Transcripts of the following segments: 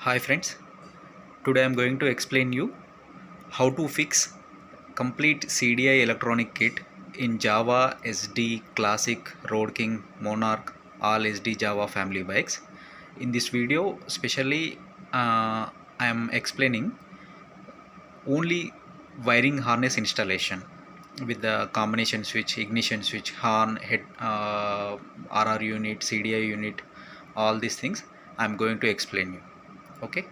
Hi friends, today I am going to explain you how to fix complete CDI electronic kit in Java, SD, Classic, Road King, Monarch, all SD Java family bikes. In this video, especially I am explaining only wiring harness installation with the combination switch, ignition switch, horn, head, RR unit, CDI unit, all these things I am going to explain you. Okay.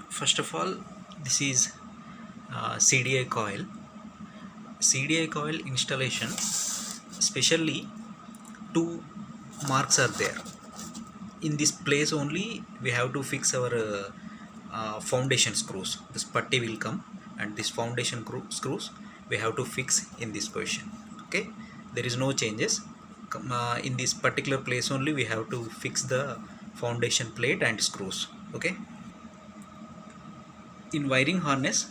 First of all, this is CDI coil. CDI coil installation, especially two marks are there. In this place only we have to fix our foundation screws. This putty will come and this foundation screws we have to fix in this position. Okay, there is no changes. In this particular place only we have to fix the foundation plate and screws. Okay, in wiring harness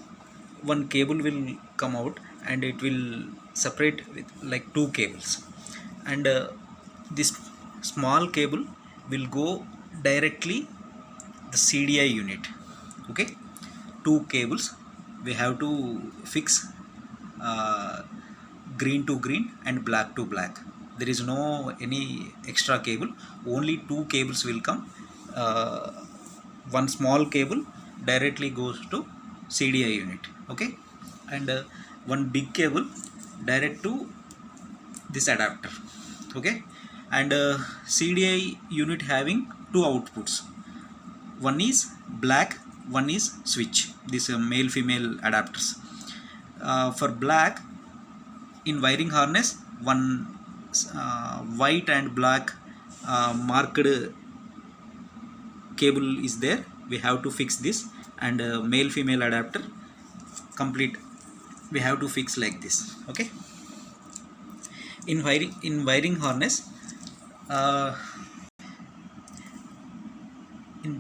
one cable will come out and it will separate with like two cables, and this small cable will go directly the CDI unit. Okay, two cables we have to fix, uh, green to green and black to black. There is no any extra cable, only two cables will come. uh, One small cable directly goes to CDI unit. Okay, and one big cable direct to this adapter. Okay, and CDI unit having two outputs, one is black, one is switch. This male female adapters. For black, in wiring harness one white and black marked cable is there, we have to fix this, and male female adapter complete we have to fix like this. Okay, in wiring harness, uh,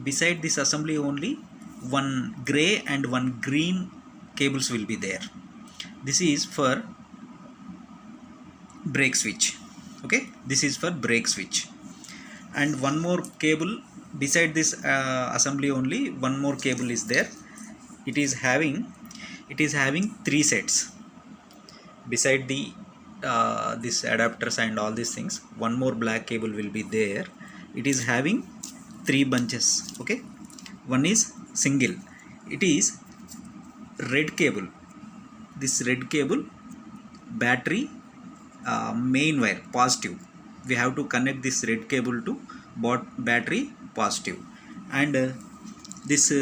beside this assembly only one gray and one green cables will be there. This is for brake switch. Okay, this is for brake switch, and one more cable beside this assembly only one more cable is there. It is having three sets beside the this adapters and all these things. One more black cable will be there. It is having three bunches. Okay, one is single, it is red cable. This red cable battery, main wire positive, we have to connect this red cable to battery positive, and this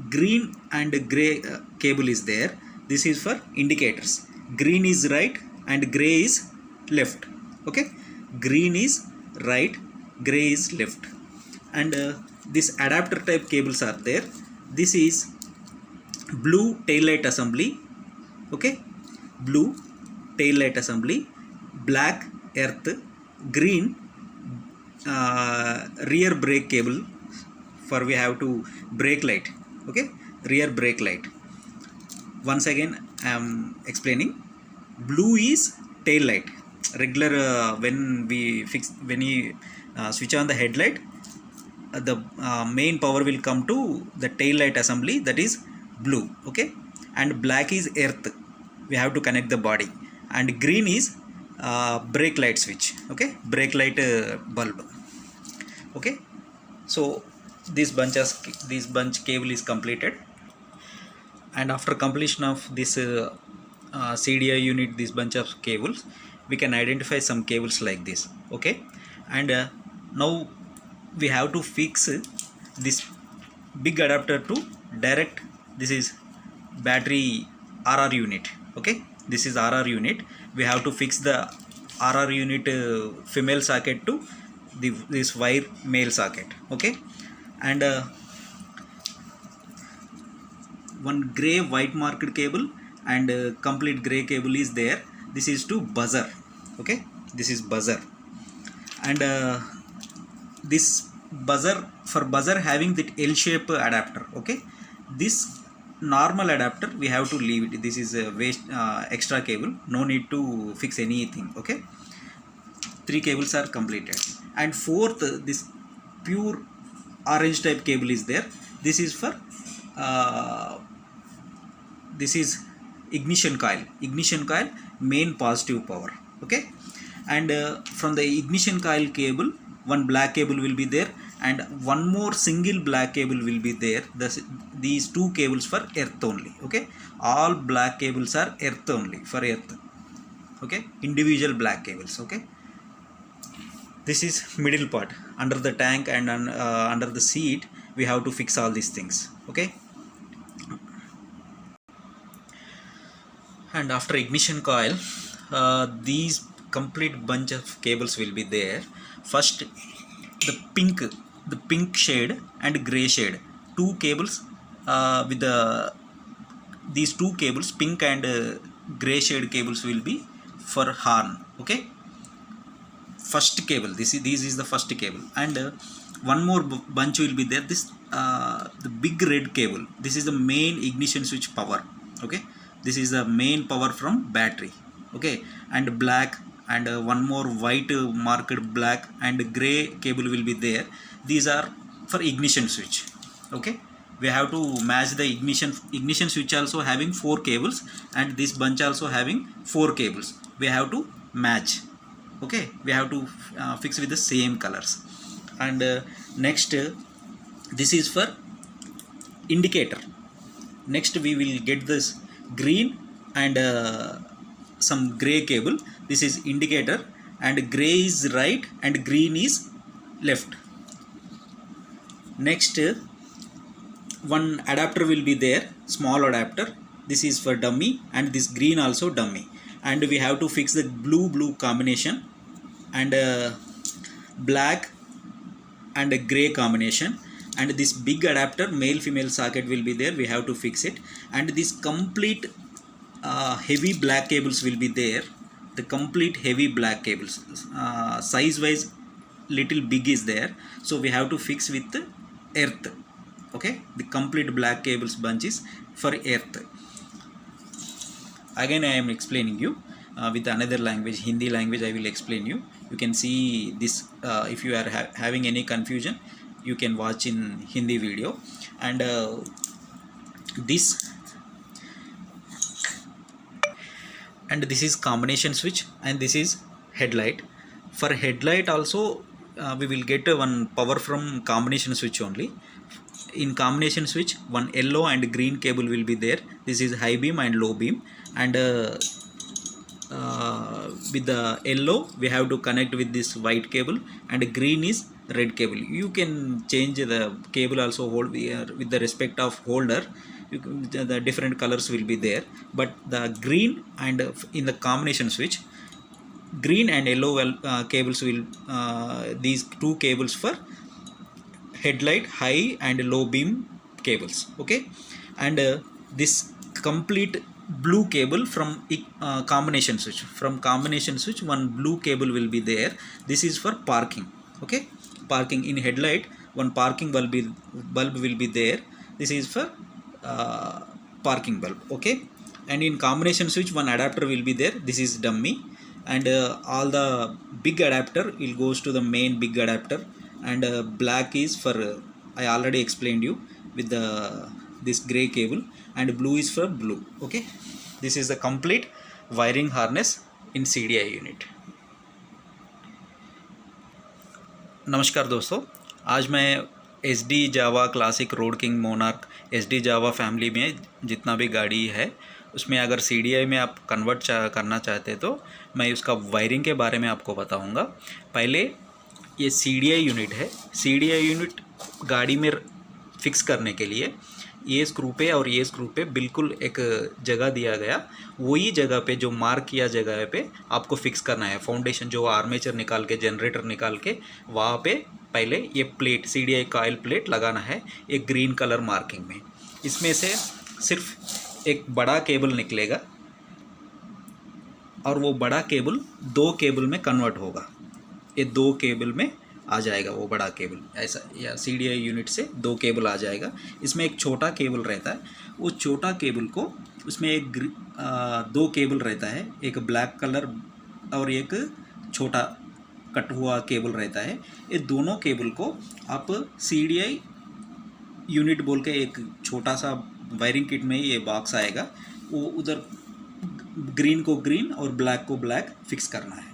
green and gray cable is there. This is for indicators. Green is right and gray is left. Okay, green is right, gray is left, and this adapter type cables are there. This is blue tail light assembly. Okay, blue tail light assembly, black earth, green rear brake cable for we have to brake light. Okay, rear brake light. Once again I am explaining. Blue is tail light, regular, when we switch on the headlight, the main power will come to the tail light assembly, that is blue. Okay, and black is earth, we have to connect the body, and green is brake light switch. Okay, brake light bulb. Okay, so this bunch cable is completed, and after completion of this CDI unit, this bunch of cables, we can identify some cables like this. Okay, and now we have to fix this big adapter to direct. This is battery RR unit. Okay, this is RR unit. We have to fix the RR unit female socket to this wire male socket. Okay, and one gray white marked cable and complete gray cable is there. This is to buzzer. Okay, this is buzzer, and this buzzer, for buzzer having that L shape adapter. Okay, this normal adapter we have to leave it. This is a waste, extra cable, no need to fix anything. Okay, three cables are completed, and fourth, this pure orange type cable is there. This is for this is ignition coil, main positive power. Okay, and from the ignition coil cable, one black cable will be there and one more single black cable will be there. These two cables for earth only. Okay, all black cables are earth only, for earth. Okay, individual black cables. Okay, this is middle part. Under the tank and under the seat we have to fix all these things. Okay, and after ignition coil, these complete bunch of cables will be there. First, the pink shade and gray shade, two cables with these two cables, pink and gray shade cables, will be for horn. Okay, first cable, this is the first cable, and one more bunch will be there. This the big red cable, this is the main ignition switch power. Okay, this is the main power from battery. Okay, and black and one more white marked black and gray cable will be there. These are for ignition switch. Okay, we have to match the ignition switch also having 4 cables, and this bunch also having 4 cables. We have to match. Okay, we have to fix with the same colors. And next, this is for indicator. Next we will get this green and some gray cable. This is indicator, and gray is right and green is left. Next, one adapter will be there, small adapter. This is for dummy, and this green also dummy. And we have to fix the blue combination and black and a gray combination. And this big adapter, male female socket will be there. We have to fix it. And this complete heavy black cables will be there. The complete heavy black cables, size wise little big is there, so we have to fix with the earth. Okay, the complete black cables bunch is for earth. Again I am explaining you with another language, Hindi language. I will explain you. You can see this. If you are having any confusion, you can watch in Hindi video. And this is combination switch, and this is headlight. For headlight also we will get one power from combination switch only. In combination switch, one yellow and green cable will be there. This is high beam and low beam, and with the yellow we have to connect with this white cable, and green is red cable. You can change the cable also with the respect of holder. The different colors will be there, but the green and in the combination switch, green and yellow cables will these two cables for headlight, high and low beam cables. Okay, and this complete blue cable from combination switch. From combination switch, one blue cable will be there. This is for parking. Okay, parking. In headlight, one parking bulb will be there. This is for parking bulb. Okay, and in combination switch, one adapter will be there. This is dummy, and all the big adapter will goes to the main big adapter, and black is for I already explained you with this gray cable, and blue is for blue. Okay, this is the complete wiring harness in CDI unit. नमस्कार दोस्तों, आज मैं SD Jawa classic road king monarch SD Jawa family में जितना भी गाड़ी है उसमें अगर CDI में आप कन्वर्ट करना चाहते तो मैं उसका वायरिंग के बारे में आपको बताऊंगा। पहले ये CDI यूनिट है। CDI यूनिट गाड़ी में फिक्स करने के लिए ये स्क्रू पे और ये स्क्रू पे बिल्कुल एक जगह दिया गया, वही जगह पे जो मार्क किया जगह पे आपको फिक्स करना है। फाउंडेशन जो आर्मेचर निकाल के, जनरेटर निकाल के वहाँ पे पहले ये प्लेट CDI कॉइल प्लेट लगाना है एक ग्रीन कलर मार्किंग में। इसमें से सिर्फ एक बड़ा केबल निकलेगा और वो बड़ा केबल 2 केबल में कन्वर्ट होगा। ये 2 केबल में आ जाएगा वो बड़ा केबल, ऐसा, या CDI यूनिट से 2 केबल आ जाएगा। इसमें एक छोटा केबल रहता है, वो छोटा केबल को उसमें 2 केबल रहता है, एक ब्लैक कलर और एक छोटा कट हुआ केबल रहता है, ये दोनों केबल को आप CDI यूनिट बोल के एक छोटा सा वायरिंग किट में ये बॉक्स आएगा, वो उधर ग्रीन को ग्रीन और ब्लैक को ब्लैक फिक्स करना है।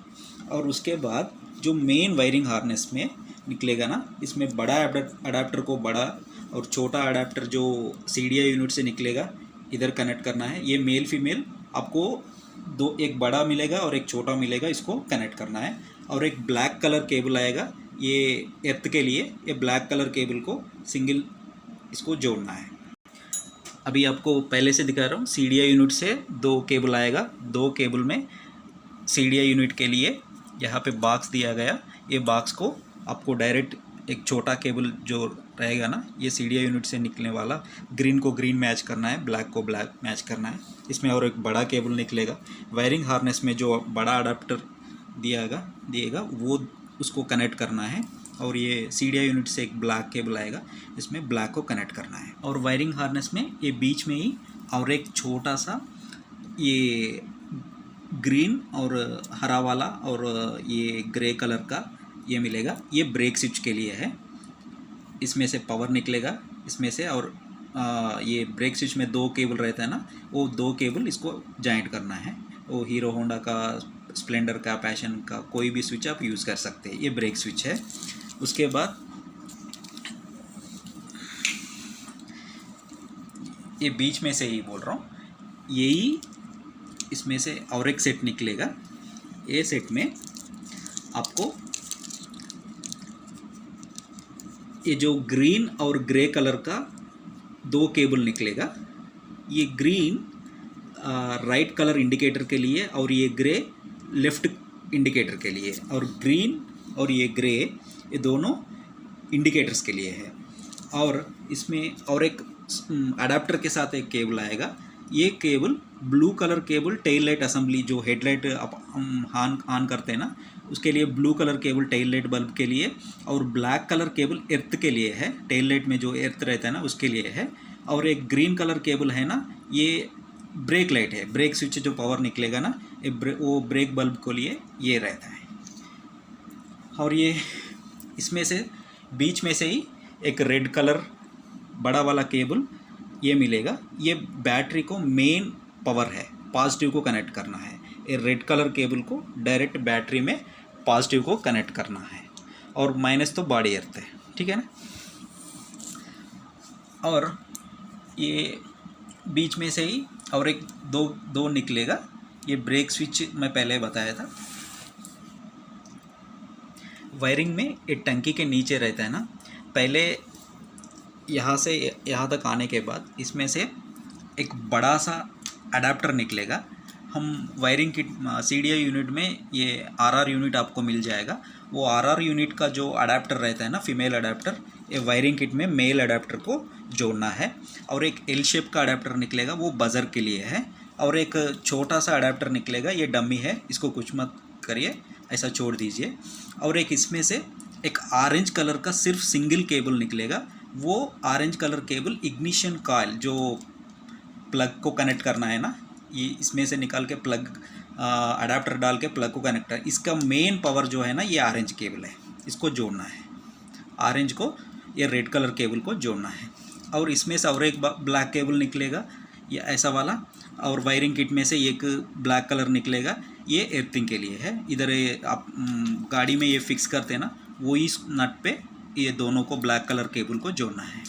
और उसके बाद जो मेन वायरिंग हार्नेस में निकलेगा ना, इसमें बड़ा अडाप्टर को बड़ा और छोटा अडाप्टर जो CDI यूनिट से निकलेगा इधर कनेक्ट करना है। ये मेल फीमेल आपको दो, एक बड़ा मिलेगा और एक छोटा मिलेगा, इसको कनेक्ट करना है। और एक ब्लैक कलर केबल आएगा ये एर्थ के लिए, ये ब्लैक कलर केबल को सिंगल इसको जोड़ना है। अभी आपको पहले से दिखा रहा हूँ, CDI यूनिट से 2 केबल आएगा, 2 केबल में CDI यूनिट के लिए यहाँ पे बॉक्स दिया गया, ये बॉक्स को आपको डायरेक्ट एक छोटा केबल जो रहेगा ना, ये CDI यूनिट से निकलने वाला ग्रीन को ग्रीन मैच करना है, ब्लैक को ब्लैक मैच करना है। इसमें और एक बड़ा केबल निकलेगा, वायरिंग हार्नेस में जो बड़ा अडाप्टर दिएगा वो उसको कनेक्ट करना है। और ये CDI यूनिट से एक ब्लैक केबल आएगा, इसमें ब्लैक को कनेक्ट करना है। और वायरिंग हार्नेस में ये बीच में ही और एक छोटा सा ये ग्रीन और हरा वाला और ये ग्रे कलर का ये मिलेगा, ये ब्रेक स्विच के लिए है। इसमें से पावर निकलेगा इसमें से, और ये ब्रेक स्विच में 2 केबल रहता है ना, वो 2 केबल इसको जॉइंट करना है। वो हीरो होंडा का, स्प्लेंडर का, पैशन का कोई भी स्विच आप यूज़ कर सकते हैं, ये ब्रेक स्विच है। उसके बाद ये बीच में से ही बोल रहा हूँ, यही इसमें से और एक सेट निकलेगा। ये सेट में आपको ये जो ग्रीन और ग्रे कलर का 2 केबल निकलेगा, ये ग्रीन राइट कलर इंडिकेटर के लिए और ये ग्रे लेफ़्ट इंडिकेटर के लिए, और ग्रीन और ये ग्रे ये दोनों इंडिकेटर्स के लिए है। और इसमें और एक अडाप्टर के साथ एक केबल आएगा, ये cable blue colour cable tail light assembly, जो हेडलाइट आप ऑन करते हैं ना, उसके लिए blue colour cable tail light bulb के लिए, और ब्लैक कलर केबल एर्थ के लिए है, टेल लाइट में जो एर्थ रहता है ना उसके लिए है। और एक ग्रीन कलर केबल है ना, ये ब्रेक लाइट है, ब्रेक स्विच जो पावर निकलेगा ना, वो ब्रेक बल्ब के लिए ये रहता है। और ये इसमें से बीच में से ही एक रेड कलर बड़ा वाला केबल ये मिलेगा, ये बैटरी को मेन पावर है, पॉजिटिव को कनेक्ट करना है। ये रेड कलर केबल को डायरेक्ट बैटरी में पॉजिटिव को कनेक्ट करना है, और माइनस तो बॉडी अर्थ है, ठीक है ना। और ये बीच में से ही और एक दो निकलेगा, ये ब्रेक स्विच मैं पहले बताया था। वायरिंग में ये टंकी के नीचे रहता है ना, पहले यहाँ से यहाँ तक आने के बाद इसमें से एक बड़ा सा अडाप्टर निकलेगा। हम वायरिंग किट CDI यूनिट में ये RR यूनिट आपको मिल जाएगा, वो RR यूनिट का जो अडाप्टर रहता है ना, फीमेल अडाप्टर, ये वायरिंग किट में मेल अडाप्टर को जोड़ना है। और एक L शेप का अडाप्टर निकलेगा, वो बजर के लिए है। और एक छोटा सा अडाप्टर निकलेगा, ये डमी है, इसको कुछ मत करिए, ऐसा छोड़ दीजिए। और एक इसमें से एक ऑरेंज कलर का सिर्फ सिंगल केबल निकलेगा, वो orange colour cable ignition coil जो प्लग को कनेक्ट करना है ना, ये इसमें से निकाल के प्लग अडाप्टर डाल के प्लग को कनेक्ट है। इसका मेन पावर जो है ना, ये ऑरेंज केबल है, इसको जोड़ना है। ऑरेंज को ये रेड कलर केबल को जोड़ना है। और इसमें से और एक ब्लैक केबल निकलेगा, ये ऐसा वाला। और वायरिंग किट में से एक ब्लैक कलर निकलेगा, ये एर्थिंग के लिए है। इधर ये आप गाड़ी में ये फिक्स करते हैं ना, वो इस नट पे ये दोनों को ब्लैक कलर केबल को जोड़ना है।